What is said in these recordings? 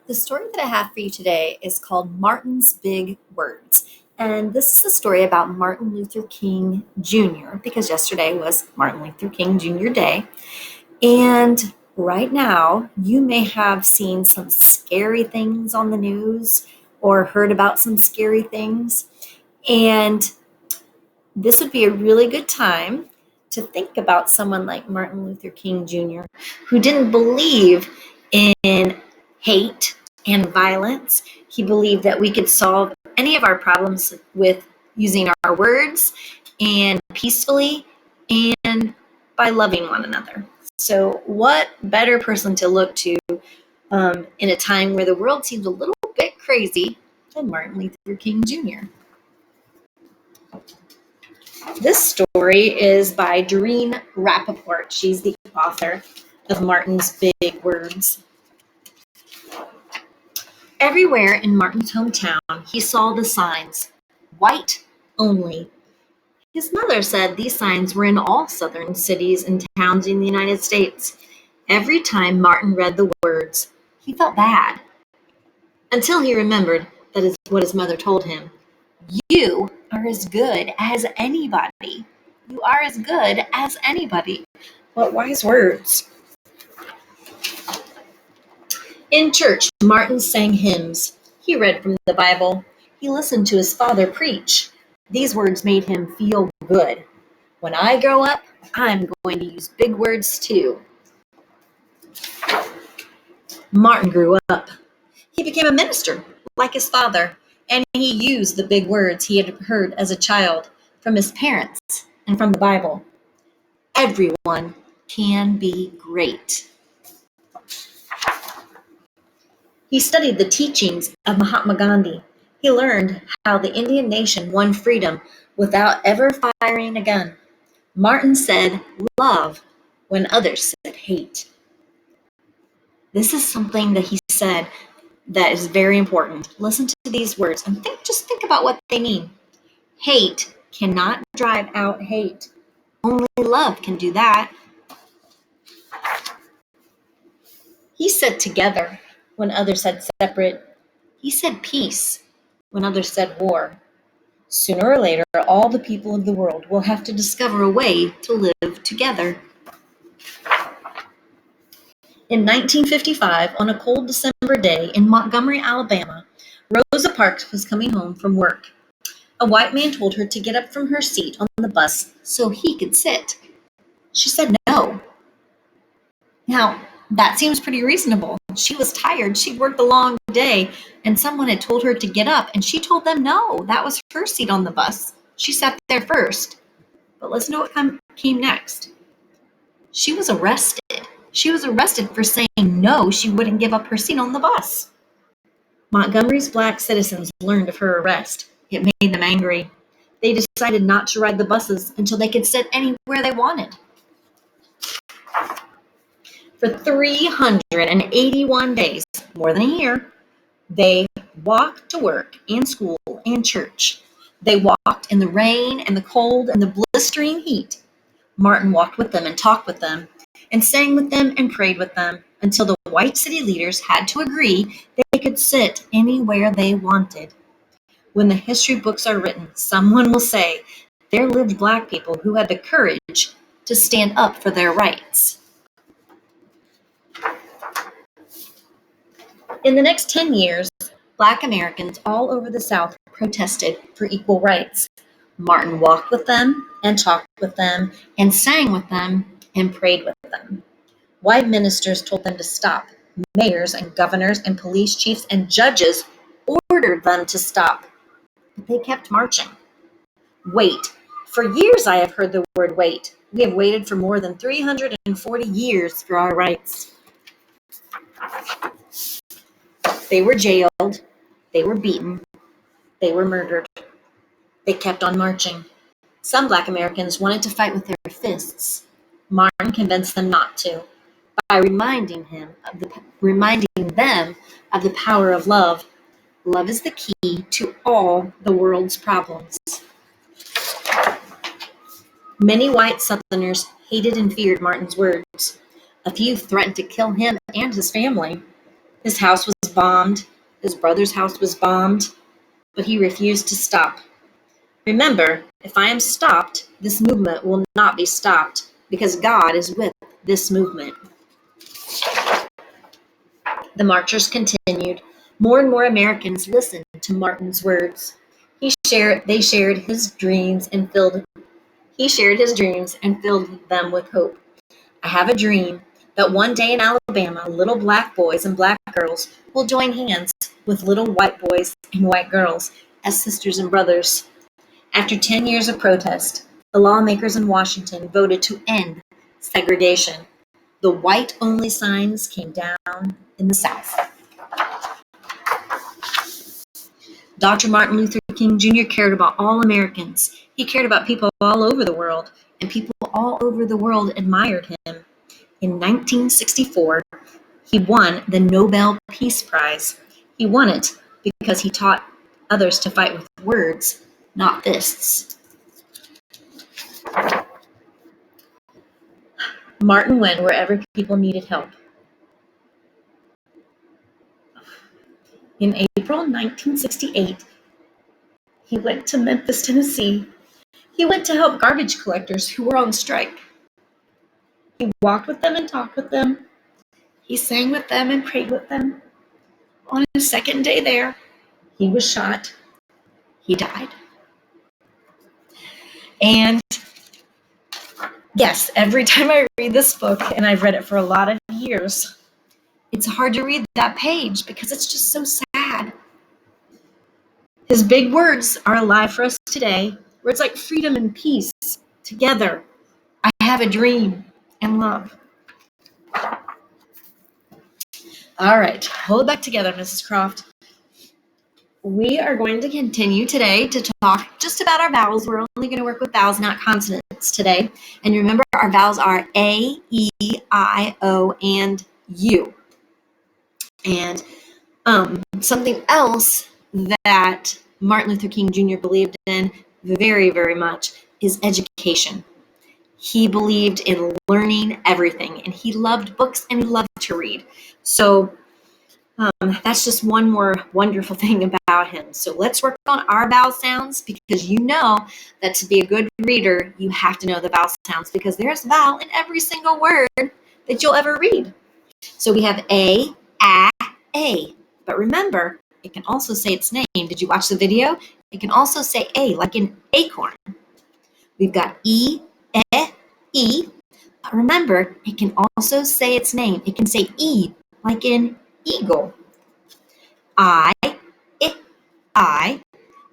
The story that I have for you today is called Martin's Big Words. And this is a story about Martin Luther King Jr., because yesterday was Martin Luther King Jr. Day. And right now, you may have seen some scary things on the news or heard about some scary things. And this would be a really good time to think about someone like Martin Luther King Jr., who didn't believe in hate and violence. He believed that we could solve any of our problems with using our words and peacefully and by loving one another. So what better person to look to in a time where the world seems a little bit crazy than Martin Luther King Jr. This story is by Doreen Rappaport. She's the author of Martin's Big Words. Everywhere in Martin's hometown, he saw the signs, white only. His mother said these signs were in all southern cities and towns in the United States. Every time Martin read the words, he felt bad. Until he remembered that is what his mother told him. You are as good as anybody. You are as good as anybody. What wise words. In church, Martin sang hymns. He read from the Bible. He listened to his father preach. These words made him feel good. When I grow up, I'm going to use big words too. Martin grew up. He became a minister, like his father, and he used the big words he had heard as a child from his parents and from the Bible. Everyone can be great. He studied the teachings of Mahatma Gandhi. He learned how the Indian nation won freedom without ever firing a gun. Martin said love when others said hate. This is something that he said that is very important. Listen to these words and just think about what they mean. Hate cannot drive out hate. Only love can do that. He said together when others said separate. He said peace when others said war. Sooner or later, all the people of the world will have to discover a way to live together. In 1955, on a cold December day in Montgomery, Alabama, Rosa Parks was coming home from work. A white man told her to get up from her seat on the bus so he could sit. She said no. Now, that seems pretty reasonable. She was tired. She'd worked a long day, and someone had told her to get up, and she told them no. That was her seat on the bus. She sat there first. But listen to what came next. She was arrested. She was arrested for saying no, she wouldn't give up her seat on the bus. Montgomery's black citizens learned of her arrest. It made them angry. They decided not to ride the buses until they could sit anywhere they wanted. For 381 days, more than a year, they walked to work and school and church. They walked in the rain and the cold and the blistering heat. Martin walked with them and talked with them and sang with them and prayed with them until the white city leaders had to agree they could sit anywhere they wanted. When the history books are written, someone will say there lived black people who had the courage to stand up for their rights. In the next 10 years, black Americans all over the South protested for equal rights. Martin walked with them and talked with them and sang with them and prayed with them. White ministers told them to stop. Mayors and governors and police chiefs and judges ordered them to stop. But they kept marching. Wait. For years I have heard the word wait. We have waited for more than 340 years for our rights. They were jailed, they were beaten, they were murdered. They kept on marching. Some black Americans wanted to fight with their fists. Martin convinced them not to by reminding them of the power of love. Love is the key to all the world's problems. Many white Southerners hated and feared Martin's words. A few threatened to kill him and his family. His house was bombed. His brother's house was bombed, but he refused to stop. Remember, if I am stopped, this movement will not be stopped because God is with this movement. The marchers continued. More and more Americans listened to Martin's words. They shared his dreams and filled them with hope. I have a dream that one day in Alabama, little black boys and black girls will join hands with little white boys and white girls as sisters and brothers. After 10 years of protest, the lawmakers in Washington voted to end segregation. The white-only signs came down in the South. Dr. Martin Luther King Jr. cared about all Americans. He cared about people all over the world, and people all over the world admired him. In 1964, he won the Nobel Peace Prize. He won it because he taught others to fight with words, not fists. Martin went wherever people needed help. In April 1968, he went to Memphis, Tennessee. He went to help garbage collectors who were on strike. He walked with them and talked with them. He sang with them and prayed with them. On his second day there, he was shot. He died. And yes, every time I read this book, and I've read it for a lot of years, it's hard to read that page because it's just so sad. His big words are alive for us today. Words like freedom and peace, together, I have a dream, and love. All right, hold back together, Mrs. Croft. We are going to continue today to talk just about our vowels. We're only going to work with vowels, not consonants today. And remember, our vowels are A, E, I, O, and U. And something else that Martin Luther King Jr. believed in very, very much is education. He believed in learning everything, and he loved books and he loved to read. So that's just one more wonderful thing about him. So let's work on our vowel sounds, because you know that to be a good reader, you have to know the vowel sounds, because there's a vowel in every single word that you'll ever read. So we have A, A. But remember, it can also say its name. Did you watch the video? It can also say A, like in acorn. We've got E, E. But remember, it can also say its name. It can say E, like in eagle. I.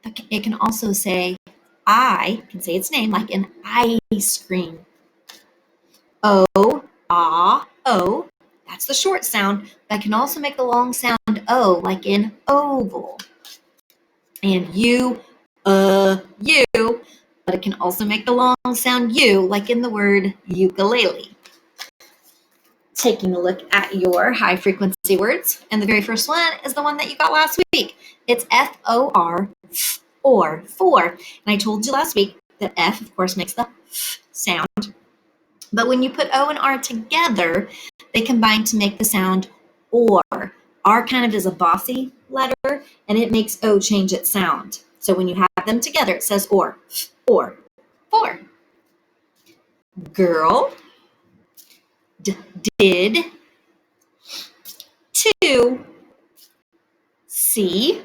But it can also say I, can say its name, like in ice cream. O, O. That's the short sound, but can also make the long sound O, like in oval. And U, but it can also make the long sound U, like in the word ukulele. Taking a look at your high frequency words, and the very first one is the one that you got last week. It's F-O-R, or for. And I told you last week that F, of course, makes the F sound. But when you put O and R together, they combine to make the sound or. R kind of is a bossy letter, and it makes O change its sound. So when you have them together, it says or, for. Girl, did, to, see,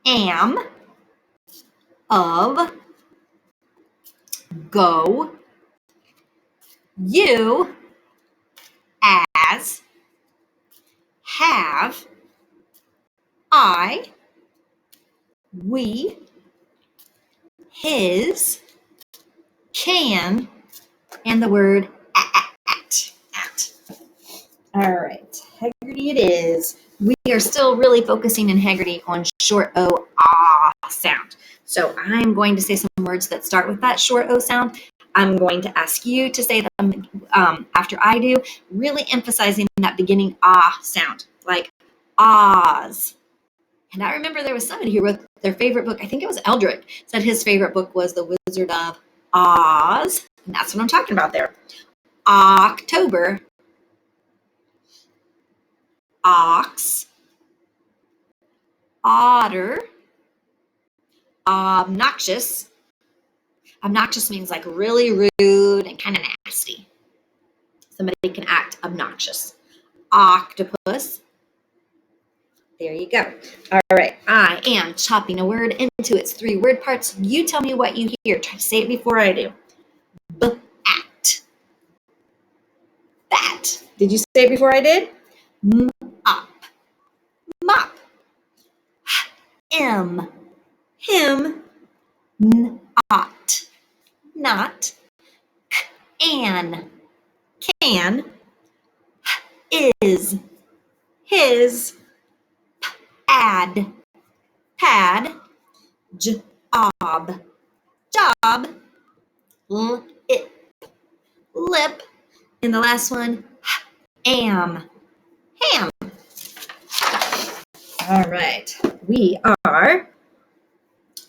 am, of, go, you, as, have, I, we, his, can, and the word at. All right, Haggerty it is. We are still really focusing in Haggerty on short O, sound. So I'm going to say some words that start with that short O sound. I'm going to ask you to say them after I do, really emphasizing that beginning sound, like Oz. And I remember there was somebody who wrote their favorite book, I think it was Eldrick, said his favorite book was The Wizard of Oz. And that's what I'm talking about there. October, ox, otter, obnoxious. Obnoxious means like really rude and kind of nasty. Somebody can act obnoxious. Octopus. There you go. All right. I am chopping a word into its 3 word parts. You tell me what you hear. Try to say it before I do. Bat. Bat. Did you say it before I did? Mop. Mop. M. Him. Not. Not. An. Can. Is. His. Add. Pad. Job. Job. Lip. Lip. And the last one, am. Ham. All right. We are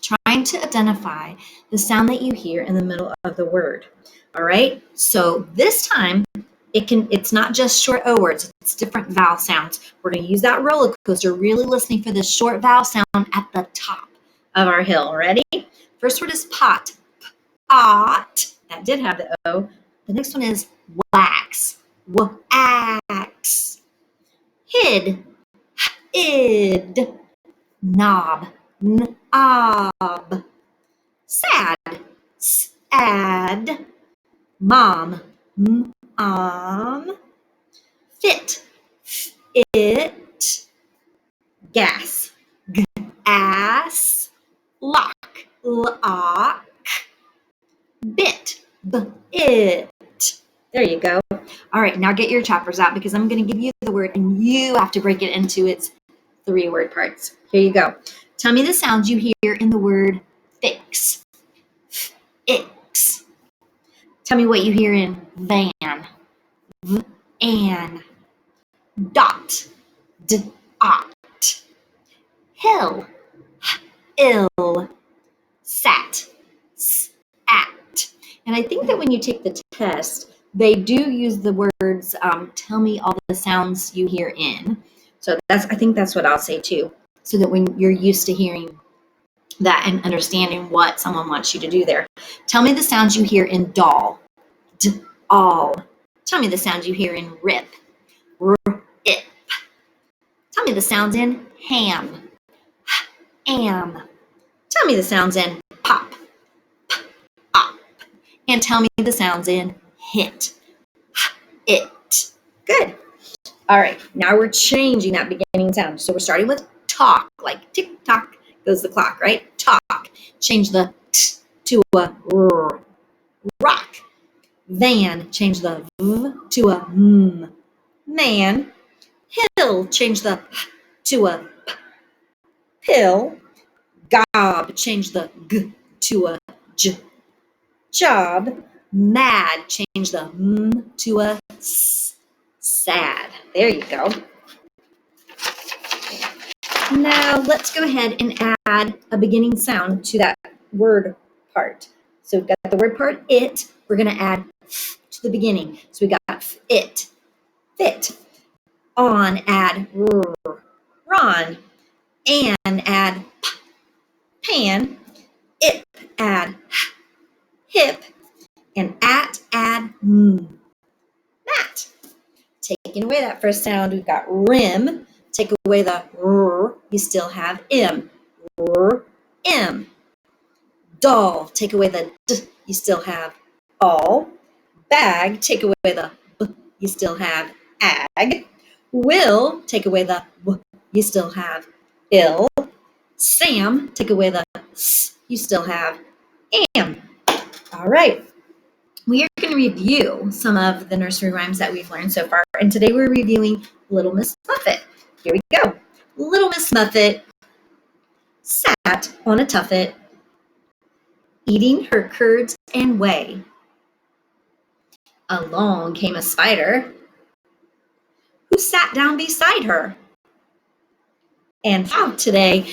trying to identify the sound that you hear in the middle of the word. All right. So this time it's not just short O words, it's different vowel sounds. We're going to use that roller coaster, really listening for the short vowel sound at the top of our hill. Ready? First word is pot. Pot. That did have the O. The next one is wax. Wax. Hid. Id. Knob. Knob. Sad. Sad. Mom. Mom. Fit. It. Gas. Ass. Lock. Lock. Bit. It. There you go. All right, now get your choppers out because I'm going to give you the word and you have to break it into its 3 word parts. Here you go. Tell me the sounds you hear in the word fix. Ix. Tell me what you hear in van. An. Dot. Dot. Hill. Ill. Sat. At. And I think that when you take the test, they do use the words, tell me all the sounds you hear in. So I think that's what I'll say too. So that when you're used to hearing that and understanding what someone wants you to do there. Tell me the sounds you hear in doll. All. Tell me the sounds you hear in rip. Ip. Tell me the sounds in ham. Am. Tell me the sounds in pop. Op. And tell me the sounds in hit. It. Good. All right. Now we're changing that beginning sound. So we're starting with talk, like tick tock goes the clock, right? Talk. Change the t to a r. Rock. Van. Change the v to a m. Man. Hill. Change the h to a p. Pill. Gob. Change the g to a j. Job. Mad. Change the m to a s. Sad. There you go. Now let's go ahead and add a beginning sound to that word part. So we've got the word part, it. We're going to add f to the beginning. So we got it, fit. On, add r, ron. And, add p, pan. Ip, add h, hip. And at, add m, mat. Taking away that first sound, we've got rim. Take away the r, you still have m. R, m. Doll, take away the d, you still have all. Bag, take away the b, you still have ag. Will, take away the w, you still have ill. Sam, take away the s, you still have am. All right. We are going to review some of the nursery rhymes that we've learned so far. And today we're reviewing Little Miss Muffet. Here we go. Little Miss Muffet sat on a tuffet, eating her curds and whey. Along came a spider, who sat down beside her. And wow, today